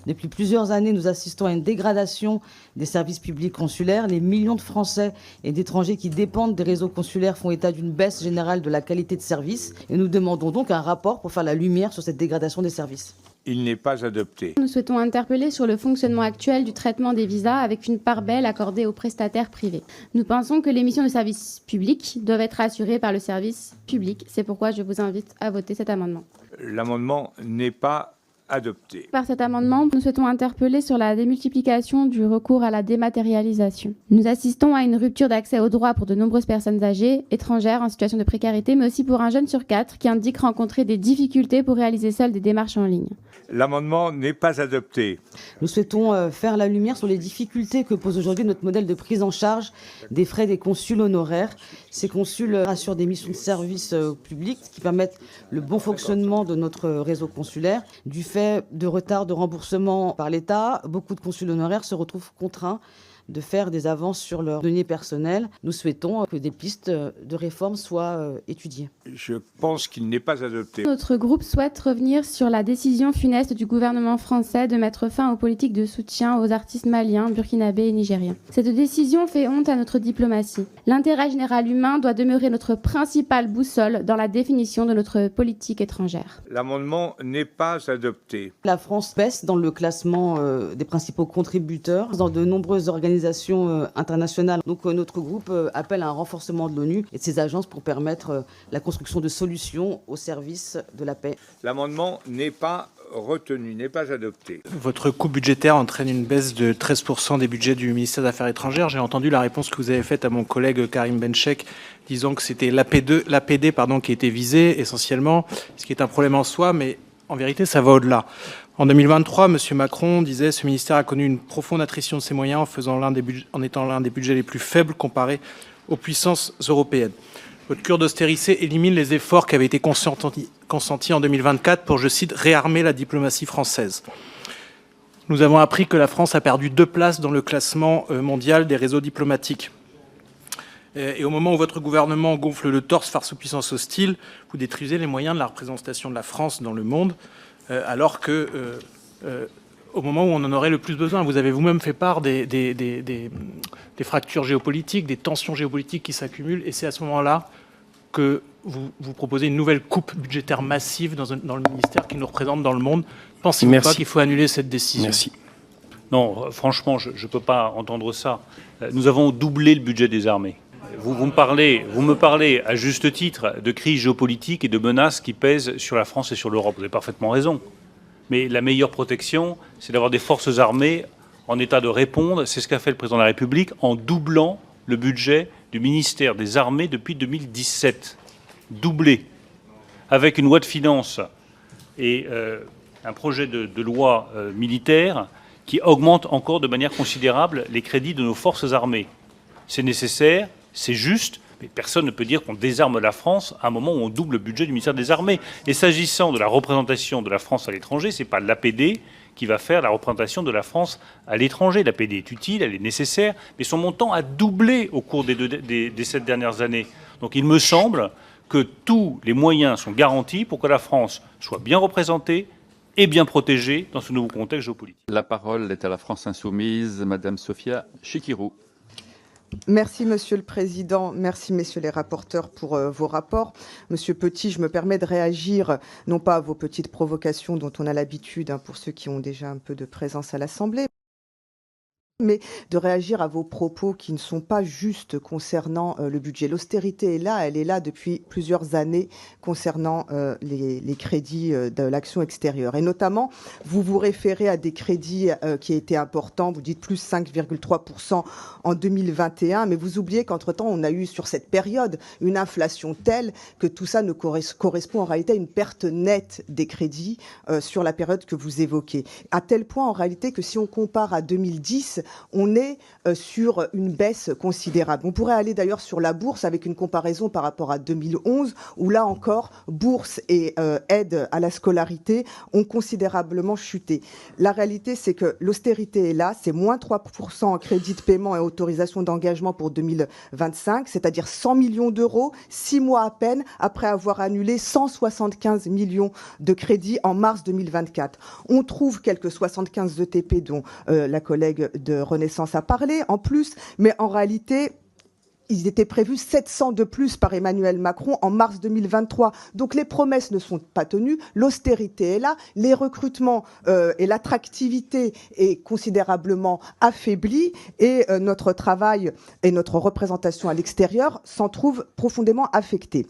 Depuis plusieurs années, nous assistons à une dégradation des services publics consulaires. Les millions de Français et d'étrangers qui dépendent des réseaux consulaires font état d'une baisse générale de la qualité de service. Et nous demandons donc un rapport pour faire la lumière sur cette dégradation des services. Il n'est pas adopté. Nous souhaitons interpeller sur le fonctionnement actuel du traitement des visas avec une part belle accordée aux prestataires privés. Nous pensons que les missions de service public doivent être assurées par le service public. C'est pourquoi je vous invite à voter cet amendement. L'amendement n'est pas adopté. Par cet amendement, nous souhaitons interpeller sur la démultiplication du recours à la dématérialisation. Nous assistons à une rupture d'accès aux droits pour de nombreuses personnes âgées, étrangères, en situation de précarité, mais aussi pour un jeune sur 4 qui indique rencontrer des difficultés pour réaliser seul des démarches en ligne. L'amendement n'est pas adopté. Nous souhaitons faire la lumière sur les difficultés que pose aujourd'hui notre modèle de prise en charge des frais des consuls honoraires. Ces consuls assurent des missions de service public qui permettent le bon fonctionnement de notre réseau consulaire. Du fait de retard de remboursement par l'État, beaucoup de consuls honoraires se retrouvent contraints de faire des avances sur leurs deniers personnels. Nous souhaitons que des pistes de réforme soient étudiées. Je pense qu'il n'est pas adopté. Notre groupe souhaite revenir sur la décision funeste du gouvernement français de mettre fin aux politiques de soutien aux artistes maliens, burkinabés et nigériens. Cette décision fait honte à notre diplomatie. L'intérêt général humain doit demeurer notre principale boussole dans la définition de notre politique étrangère. L'amendement n'est pas adopté. La France baisse dans le classement des principaux contributeurs dans de nombreuses organisations internationales. Donc notre groupe appelle à un renforcement de l'ONU et de ses agences pour permettre la construction de solutions au service de la paix. L'amendement n'est pas retenu, n'est pas adopté. Votre coupe budgétaire entraîne une baisse de 13% des budgets du ministère des Affaires étrangères. J'ai entendu la réponse que vous avez faite à mon collègue Karim Benchek, disant que c'était l'APD qui était visée essentiellement, ce qui est un problème en soi, mais en vérité, ça va au-delà. En 2023, M. Macron disait « Ce ministère a connu une profonde attrition de ses moyens en étant l'un des budgets les plus faibles comparés aux puissances européennes. » Votre cure d'austérité élimine les efforts qui avaient été consentis en 2024 pour, je cite, « réarmer la diplomatie française ». Nous avons appris que la France a perdu 2 places dans le classement mondial des réseaux diplomatiques. Et au moment où votre gouvernement gonfle le torse face aux puissances hostiles, vous détruisez les moyens de la représentation de la France dans le monde, alors que, au moment où on en aurait le plus besoin, vous avez vous-même fait part des fractures géopolitiques, des tensions géopolitiques qui s'accumulent, et c'est à ce moment-là que vous proposez une nouvelle coupe budgétaire massive dans le ministère qui nous représente dans le monde. Pensez-vous pas qu'il faut annuler cette décision? Merci. Non, franchement, je ne peux pas entendre ça. Nous avons doublé le budget des armées. Vous me parlez à juste titre de crise géopolitique et de menaces qui pèsent sur la France et sur l'Europe. Vous avez parfaitement raison. Mais la meilleure protection, c'est d'avoir des forces armées en état de répondre. C'est ce qu'a fait le président de la République en doublant le budget du ministère des Armées depuis 2017. Doublé. Avec une loi de finances et un projet de loi militaire qui augmente encore de manière considérable les crédits de nos forces armées. C'est nécessaire, c'est juste, mais personne ne peut dire qu'on désarme la France à un moment où on double le budget du ministère des Armées. Et s'agissant de la représentation de la France à l'étranger, ce n'est pas l'APD qui va faire la représentation de la France à l'étranger. L'APD est utile, elle est nécessaire, mais son montant a doublé au cours des 7 dernières années. Donc il me semble que tous les moyens sont garantis pour que la France soit bien représentée et bien protégée dans ce nouveau contexte géopolitique. La parole est à la France Insoumise, Madame Sophia Chikirou. Merci, Monsieur le Président. Merci, messieurs les rapporteurs, pour vos rapports. Monsieur Petit, je me permets de réagir, non pas à vos petites provocations dont on a l'habitude, pour ceux qui ont déjà un peu de présence à l'Assemblée, mais de réagir à vos propos qui ne sont pas justes concernant le budget. L'austérité est là, elle est là depuis plusieurs années concernant les crédits de l'action extérieure. Et notamment, vous vous référez à des crédits qui étaient importants, vous dites plus 5,3% en 2021, mais vous oubliez qu'entre-temps, on a eu sur cette période une inflation telle que tout ça ne correspond en réalité à une perte nette des crédits sur la période que vous évoquez. À tel point, en réalité, que si on compare à 2010, on est sur une baisse considérable. On pourrait aller d'ailleurs sur la bourse avec une comparaison par rapport à 2011, où là encore, bourse et aide à la scolarité ont considérablement chuté. La réalité, c'est que l'austérité est là, c'est moins 3% en crédit de paiement et autorisation d'engagement pour 2025, c'est-à-dire 100 millions d'euros, 6 mois à peine après avoir annulé 175 millions de crédits en mars 2024. On trouve quelques 75 ETP dont la collègue de Renaissance a parlé en plus, mais en réalité, il était prévu 700 de plus par Emmanuel Macron en mars 2023. Donc les promesses ne sont pas tenues, l'austérité est là, les recrutements et l'attractivité est considérablement affaiblie et notre travail et notre représentation à l'extérieur s'en trouvent profondément affectés.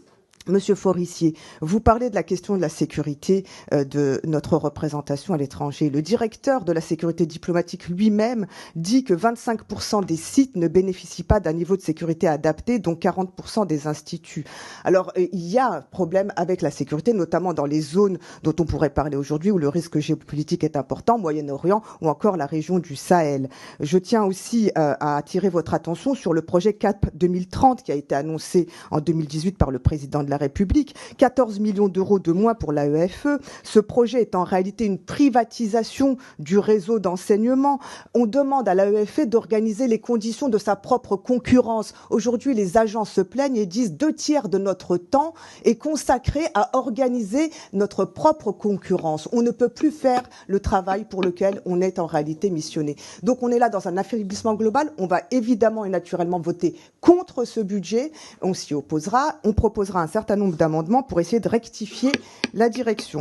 Monsieur Forissier, vous parlez de la question de la sécurité de notre représentation à l'étranger. Le directeur de la sécurité diplomatique lui-même dit que 25% des sites ne bénéficient pas d'un niveau de sécurité adapté, dont 40% des instituts. Alors, il y a un problème avec la sécurité, notamment dans les zones dont on pourrait parler aujourd'hui, où le risque géopolitique est important, Moyen-Orient ou encore la région du Sahel. Je tiens aussi à attirer votre attention sur le projet CAP 2030 qui a été annoncé en 2018 par le président de la République, 14 millions d'euros de moins pour l'AEFE. Ce projet est en réalité une privatisation du réseau d'enseignement. On demande à l'AEFE d'organiser les conditions de sa propre concurrence. Aujourd'hui, les agents se plaignent et disent 2/3 de notre temps est consacré à organiser notre propre concurrence. On ne peut plus faire le travail pour lequel on est en réalité missionné. Donc on est là dans un affaiblissement global. On va évidemment et naturellement voter contre ce budget. On s'y opposera. On proposera un certain nombre d'amendements pour essayer de rectifier la direction.